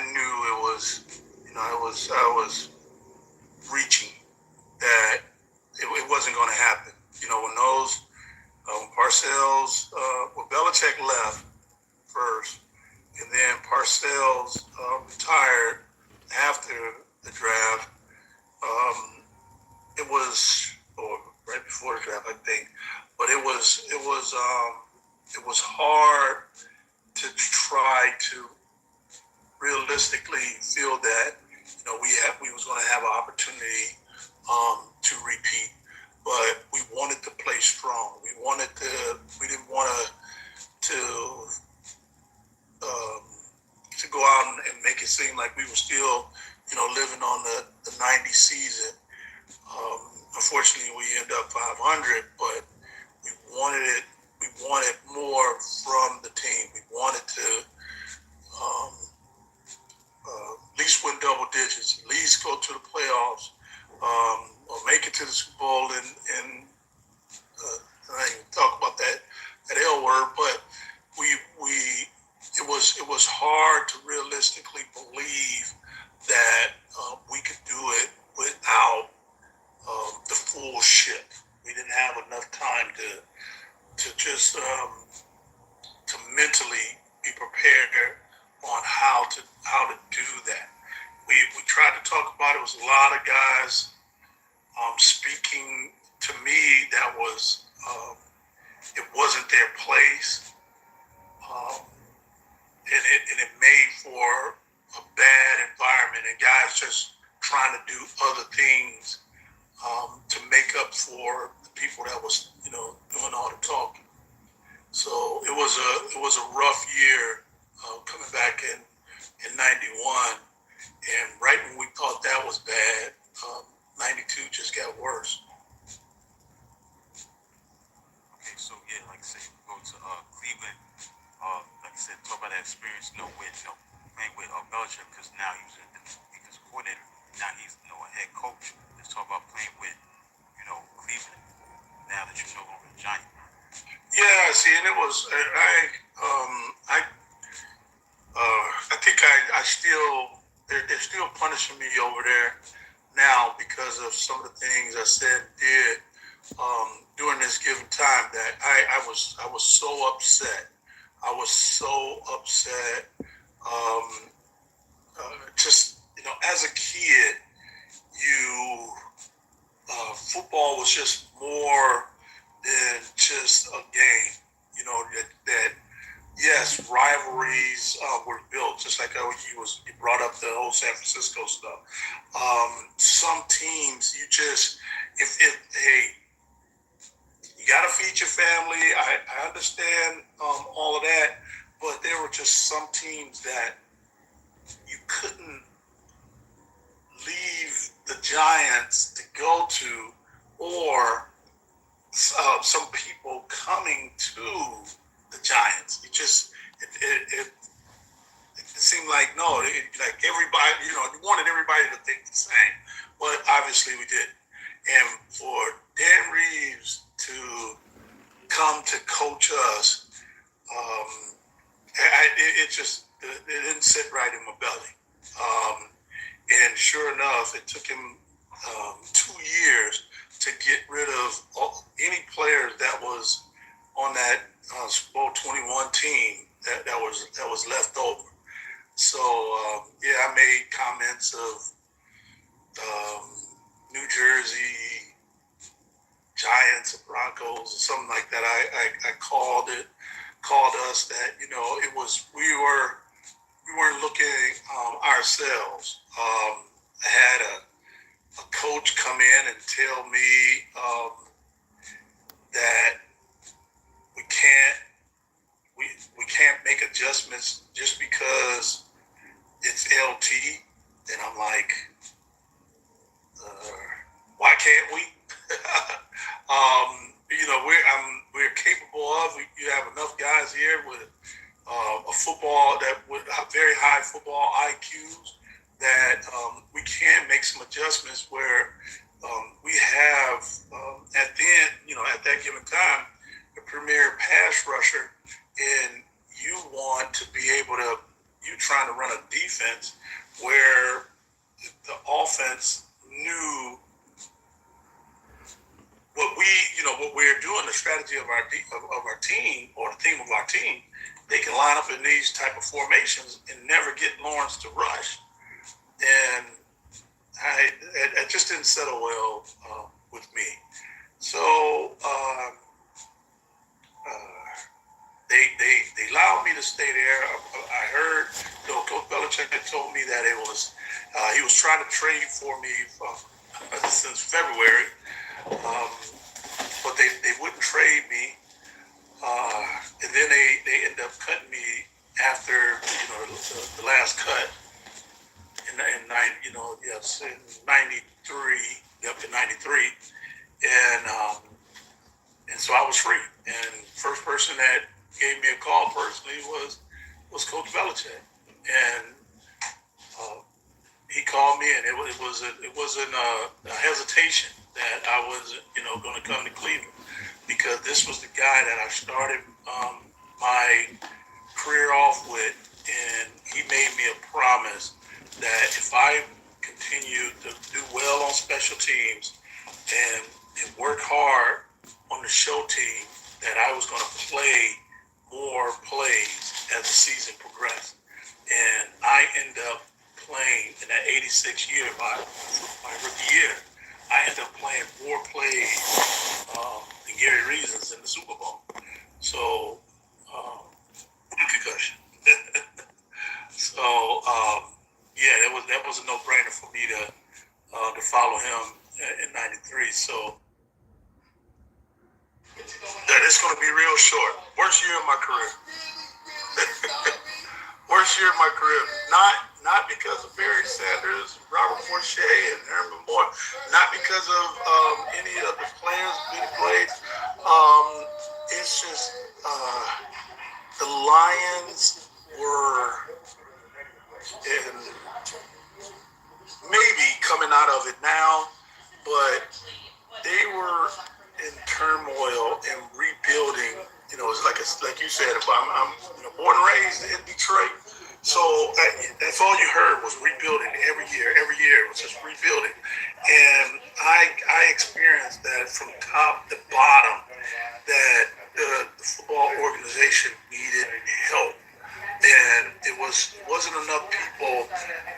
knew it was I was reaching that it wasn't going to happen. When when Parcells when Belichick left first, and then Parcells retired after the draft. It was or right before the draft, I think, but it was hard to try to realistically feel that we was going to have an opportunity to repeat, but we wanted to play strong. We didn't want um, to go out and make it seem like we were still living on the '90s season. Unfortunately, we end up 500, but we wanted it. We wanted more from the team. We wanted to um, at least win double digits, at least go to the playoffs, or make it to the Super Bowl. And I didn't talk about that L word, but we it was hard to realistically believe that we could do it without the full ship. We didn't have enough time to just to mentally be prepared on how to do that. We tried to talk about it. It was a lot of guys speaking to me that was it wasn't their place, um, and it made for a bad environment and guys just trying to do other things to make up for the people that was, doing all the talking. So it was a rough year coming back in '91, and right when we thought that was bad, '92 just got worse. Okay, so yeah, like I said, we go to Cleveland. Like I said, talk about that experience, playing with Belichick, because now he's a defensive coordinator. Now he's a head coach. Let's talk about playing with Cleveland. Now that you're no longer a Giant. Yeah, see, and it was I think I still they're still punishing me over there now because of some of the things I said and did during this given time that I was so upset. I was so upset. Just as a kid, you football was just more than just a game. That yes, rivalries were built, just like how you brought up the whole San Francisco stuff. Some teams, you just if hey, you got to feed your family. I understand all of that, but there were just some teams that you couldn't leave the Giants to go to, or some people coming to the Giants. It seemed like no, like everybody, you wanted everybody to think the same, but obviously we didn't. And for Dan Reeves to come to coach us, it didn't sit right in my belly. And sure enough, it took him 2 years to get rid of any players that was on that Super Bowl 21 team that was left over. So yeah, I made comments of New Jersey Giants or Broncos or something like that. I called us that it was we weren't looking ourselves. I had a coach come in and tell me that we can't we can't make adjustments just because it's LT, and I'm like, why can't we? We're capable of. You have enough guys here with a football that with very high football IQs that we can make some adjustments where we have at the end, at that given time, the premier pass rusher, and you want to be able to, you trying to run a defense where the offense knew what we're doing, the strategy of our team, or the theme of our team. They can line up in these type of formations and never get Lawrence to rush. And it just didn't settle well with me. So they allowed me to stay there. I heard, Coach Belichick had told me that he was trying to trade for me since February, but they wouldn't trade me. And then they ended up cutting me after the last cut in '93, up to '93, and so I was free. And first person that gave me a call personally was Coach Belichick, and he called me, and it wasn't a hesitation that I was going to come to Cleveland, because this was the guy that I started my career off with, and he made me a promise that if I continue to do well on special teams and work hard on the show team, that I was going to play more plays as the season progressed. And I ended up playing in that '86 year, my rookie year. I ended up playing more plays than Gary Reasons in the Super Bowl. So, concussion. So, yeah, that was a no-brainer for me to follow him in '93. So that it's going to be real short. Worst year of my career. Worst year of my career. Not because of Barry Sanders, Robert Fortier, and Herman Moore. Not because of any of the players being played. It's just the Lions were in maybe coming out of it now, but they were in turmoil and rebuilding. You know, it's like you said. If I'm born and raised in Detroit, so that's all you heard was rebuilding every year. Every year it was just rebuilding, and I experienced that from top to bottom. That the football organization needed help, and wasn't enough people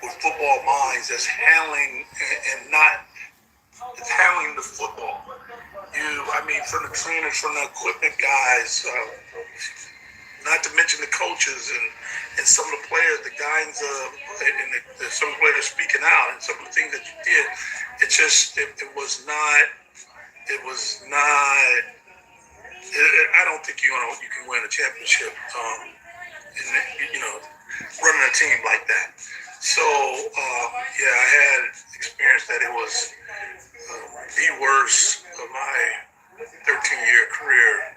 with football minds that's handling and not handling the football. From the trainers, from the equipment guys, not to mention the coaches and some of the players, the guys, and some players speaking out, and some of the things that you did. It was not. It was not. I don't think you can win a championship. Running a team like that. So I had experienced that. It was the worst of my 13-year career,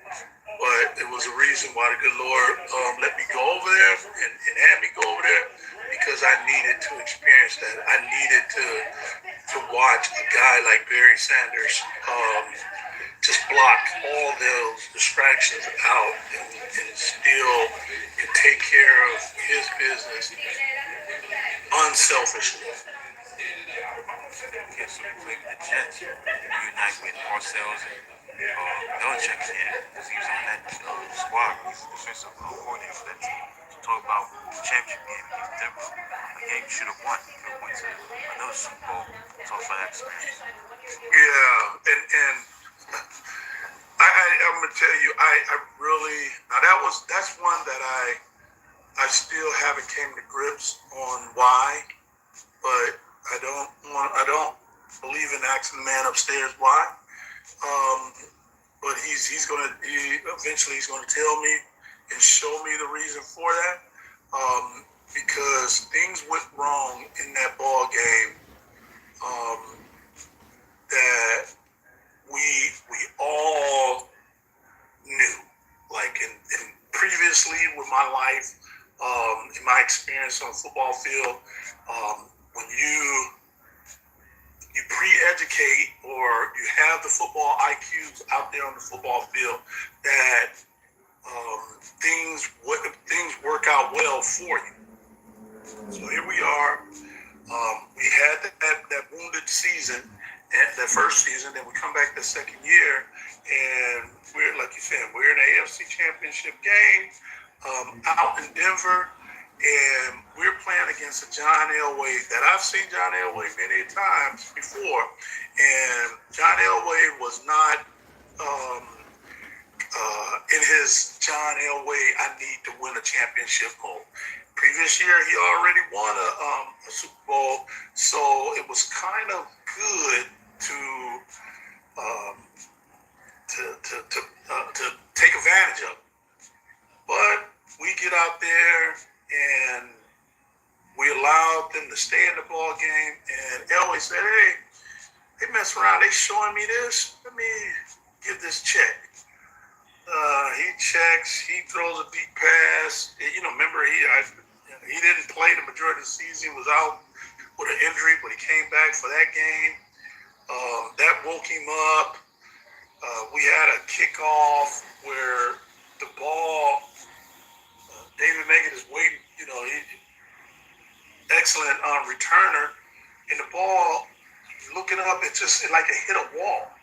but it was a reason why the good Lord let me go over there and had me go over there, because I needed to experience that. I needed to watch a guy like Barry Sanders just block all those distractions out and still can take care of his business unselfishly. Yeah, so he played with the Jets, reunite with Parcells and Belichick here, because he was on that squad. He's the defensive coordinator for that team. So talk about the championship game against Denver, a game you should have won. You could have went to another Super Bowl. Talk about that experience. Yeah, and I'm gonna tell you, I really that's one that I still haven't came to grips on why, but I don't believe in asking the man upstairs why. But eventually he's gonna tell me and show me the reason for that. Because things went wrong in that ball game that we all knew. Like in previously with my life, in my experience on the football field, when you pre-educate or you have the football IQs out there on the football field, that things work out well for you. So here we are. We had that wounded season, and that first season. Then we come back the second year, and we're, like you said, we're in the AFC Championship game out in Denver, and we're playing against a John Elway that I've seen John Elway many times before, and John Elway was not in his John Elway, I need to win a championship mode. Previous year, he already won a Super Bowl, so it was kind of good to take advantage of. But we get out there and we allowed them to stay in the ball game, and Elway said, "Hey, they mess around. They showing me this. Let me give this check." He checks. He throws a deep pass. Remember he didn't play the majority of the season. He was out with an injury, but he came back for that game. That woke him up. We had a kickoff where the ball, David Megan is waiting. Excellent returner, and the ball looking up, it hit a wall.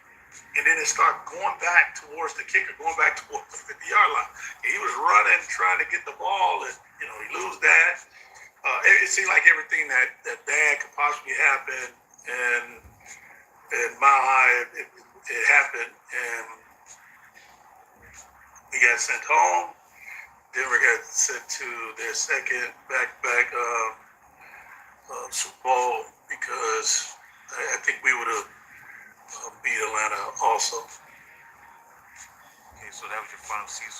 And then it started going back towards the kicker, going back towards the 50-yard line. And he was running, trying to get the ball, and he lose that. It seemed like everything that bad could possibly happen, and in my eye, it happened, and we got sent home. Denver got sent to their second back-to-back Super Bowl, because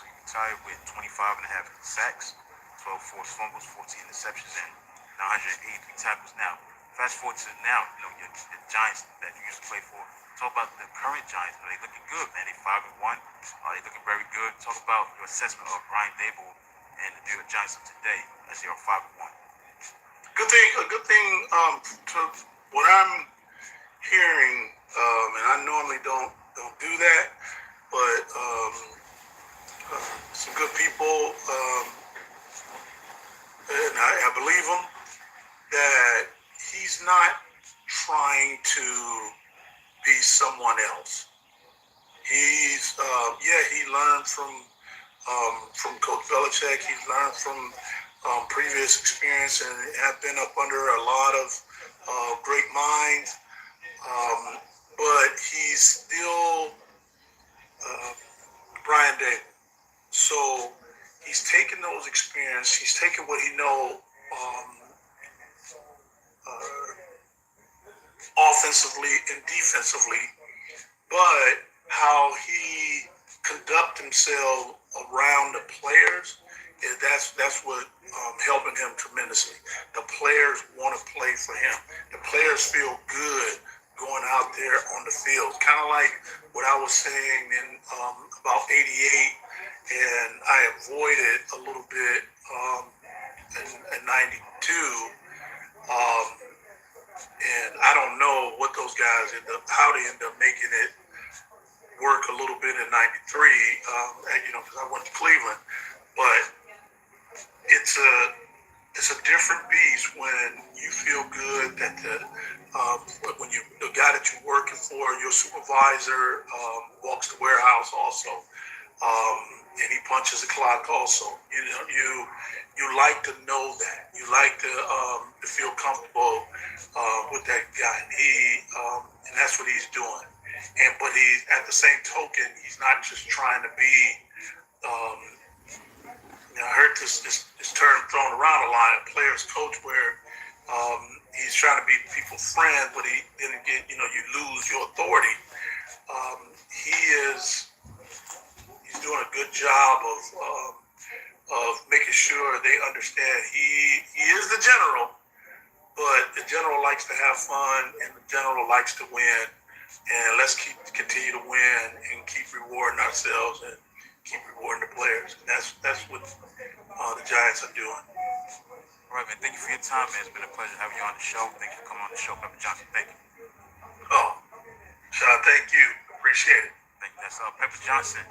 he retired with 25.5 sacks, 12 forced fumbles, 14 interceptions, and 983 tackles. Now, fast forward to now, the Giants that you used to play for. Talk about the current Giants. Are they looking good, man? They 5-1. Are they looking very good? Talk about your assessment of Brian Dable and the New York Giants of today as they are 5-1. A good thing. To what I'm hearing, and I normally don't do that, but some good people, and I believe him that he's not trying to be someone else. He learned from Coach Belichick. He's learned from previous experience and have been up under a lot of great minds. But he's still Brian Day. So he's taken those experience. He's taken what he know uh, offensively and defensively, but how he conduct himself around the players that's what helping him tremendously. The players want to play for him. The players feel good going out there on the field. Kind of like what I was saying in about '88, and I avoided a little bit in '92. And I don't know what those guys how they end up making it work a little bit in '93. Because I went to Cleveland, but it's a different beast when you feel good that when the guy that you're working for, your supervisor, walks the warehouse also, and he punches the clock also. You like to know that. You like to feel comfortable with that guy. And that's what he's doing. But he's at the same token, he's not just trying to be. I heard this term thrown around a lot, players coach, where he's trying to be people's friend, but he didn't get. You lose your authority. He's doing a good job of making sure they understand he is the general, but the general likes to have fun and the general likes to win. And let's continue to win and keep rewarding ourselves and keep rewarding the players. That's what the Giants are doing. All right, man. Thank you for your time, man. It's been a pleasure having you on the show. Thank you for coming on the show, Pepper Johnson. Thank you. Oh, Rashad, thank you. Appreciate it. Thank you. That's Pepper Johnson.